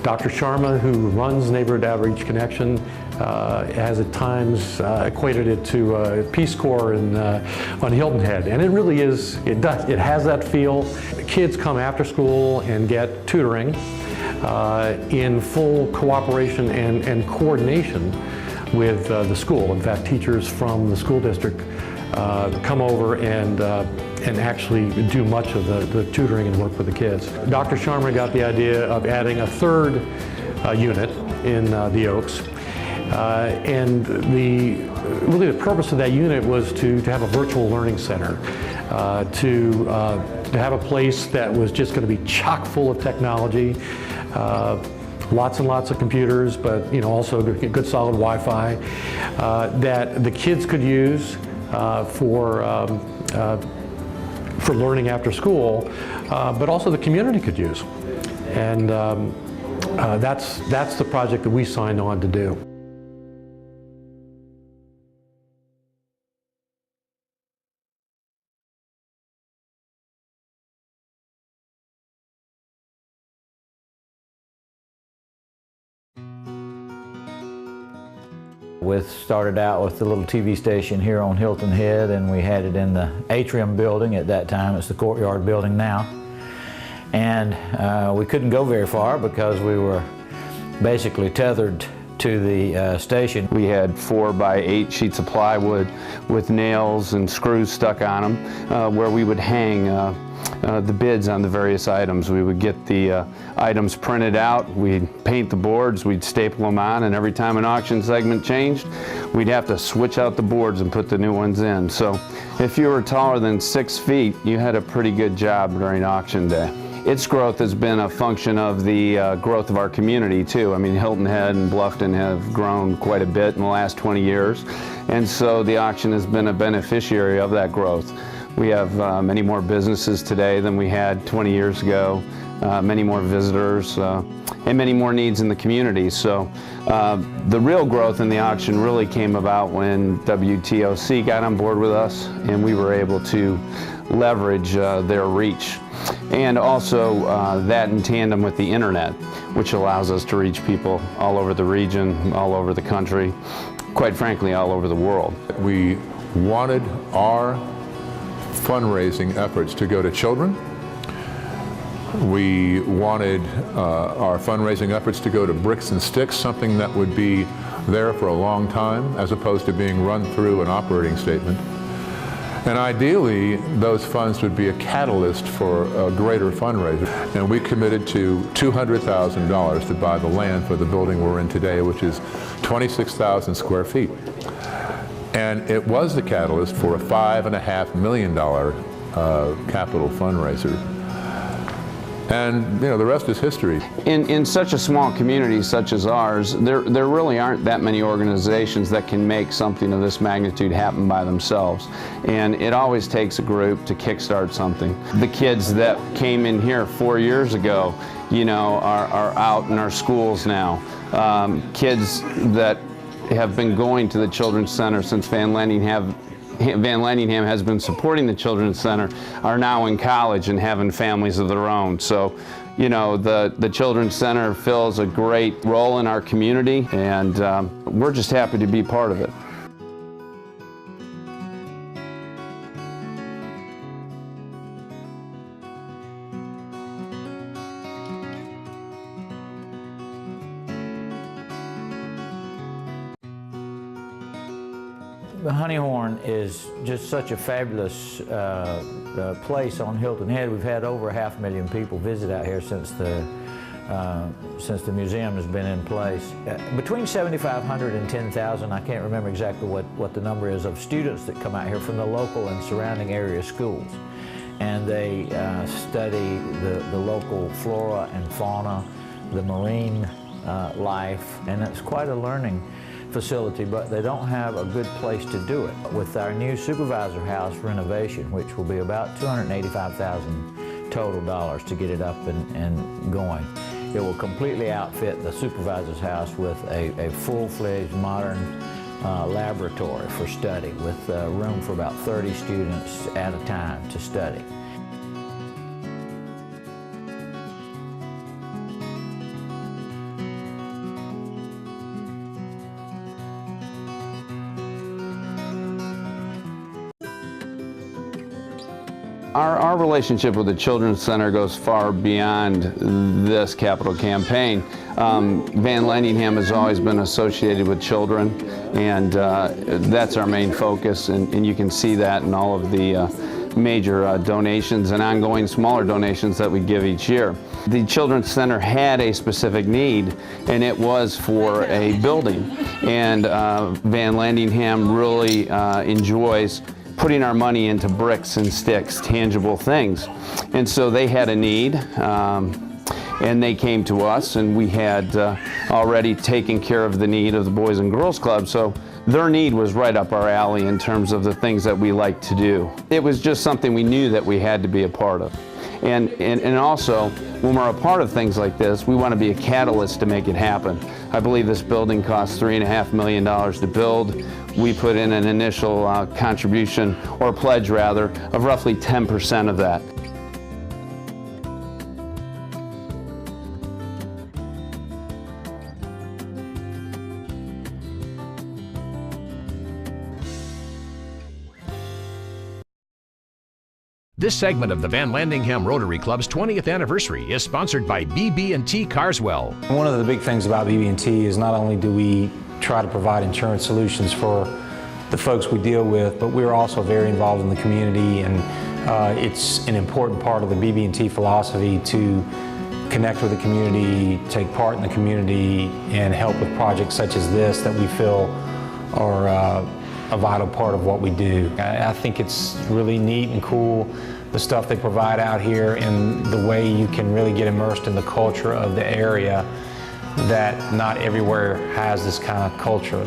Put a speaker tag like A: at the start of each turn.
A: Dr. Sharma, who runs Neighborhood Outreach Connection, has at times equated it to Peace Corps on Hilton Head, and it really is. It has that feel. Kids come after school and get tutoring in full cooperation and coordination with the school. In fact, teachers from the school district come over and actually do much of the tutoring and work with the kids. Dr. Sharma got the idea of adding a third unit in the Oaks. And really the purpose of that unit was to have a virtual learning center, to have a place that was just going to be chock full of technology, lots and lots of computers, but also good solid Wi-Fi that the kids could use for learning after school, but also the community could use. And that's the project that we signed on to do.
B: Started out with the little TV station here on Hilton Head, and we had it in the Atrium building at that time. It's the Courtyard building now. And we couldn't go very far because we were basically tethered to the station.
C: We had 4x8 sheets of plywood with nails and screws stuck on them where we would hang the bids on the various items. We would get the items printed out, we'd paint the boards, we'd staple them on, and every time an auction segment changed, we'd have to switch out the boards and put the new ones in. So if you were taller than 6 feet, you had a pretty good job during auction day. Its growth has been a function of the growth of our community too. I mean, Hilton Head and Bluffton have grown quite a bit in the last 20 years, and so the auction has been a beneficiary of that growth. We have many more businesses today than we had 20 years ago, many more visitors, and many more needs in the community. So the real growth in the auction really came about when WTOC got on board with us, and we were able to leverage their reach. And also that in tandem with the internet, which allows us to reach people all over the region, all over the country, quite frankly, all over the world.
D: We wanted our fundraising efforts to go to children. We wanted our fundraising efforts to go to bricks and sticks, something that would be there for a long time, as opposed to being run through an operating statement. And ideally, those funds would be a catalyst for a greater fundraiser. And we committed to $200,000 to buy the land for the building we're in today, which is 26,000 square feet. And it was the catalyst for a $5.5 million capital fundraiser. And the rest is history.
C: In such a small community such as ours, there really aren't that many organizations that can make something of this magnitude happen by themselves. And it always takes a group to kickstart something. The kids that came in here 4 years ago, are out in our schools now. Kids that have been going to the Children's Center since Van Landingham has been supporting the Children's Center are now in college and having families of their own. So, the Children's Center fills a great role in our community, and we're just happy to be part of it.
B: The Honeyhorn is just such a fabulous place on Hilton Head. We've had over 500,000 people visit out here since the museum has been in place. Between 7,500 and 10,000, I can't remember exactly what the number is, of students that come out here from the local and surrounding area schools. And they study the local flora and fauna, the marine life, and it's quite a learning facility, but they don't have a good place to do it. With our new supervisor house renovation, which will be about $285,000 total dollars to get it up and going, it will completely outfit the supervisor's house with a full-fledged modern laboratory for study, with room for about 30 students at a time to study.
C: Our relationship with the Children's Center goes far beyond this capital campaign. Van Landingham has always been associated with children, and that's our main focus, and you can see that in all of the major donations and ongoing smaller donations that we give each year. The Children's Center had a specific need, and it was for a building, and Van Landingham really enjoys putting our money into bricks and sticks, tangible things. And so they had a need, and they came to us, and we had already taken care of the need of the Boys and Girls Club, so their need was right up our alley in terms of the things that we like to do. It was just something we knew that we had to be a part of. And also, when we're a part of things like this, we want to be a catalyst to make it happen. I believe this building cost $3.5 million to build. We put in an initial contribution, or pledge rather, of roughly 10% of that.
E: This segment of the Van Landingham Rotary Club's 20th anniversary is sponsored by BB&T Carswell.
F: One of the big things about BB&T is not only do we try to provide insurance solutions for the folks we deal with, but we're also very involved in the community, and it's an important part of the BB&T philosophy to connect with the community, take part in the community, and help with projects such as this that we feel are a vital part of what we do. I think it's really neat and cool, the stuff they provide out here, and the way you can really get immersed in the culture of the area that not everywhere has this kind of culture.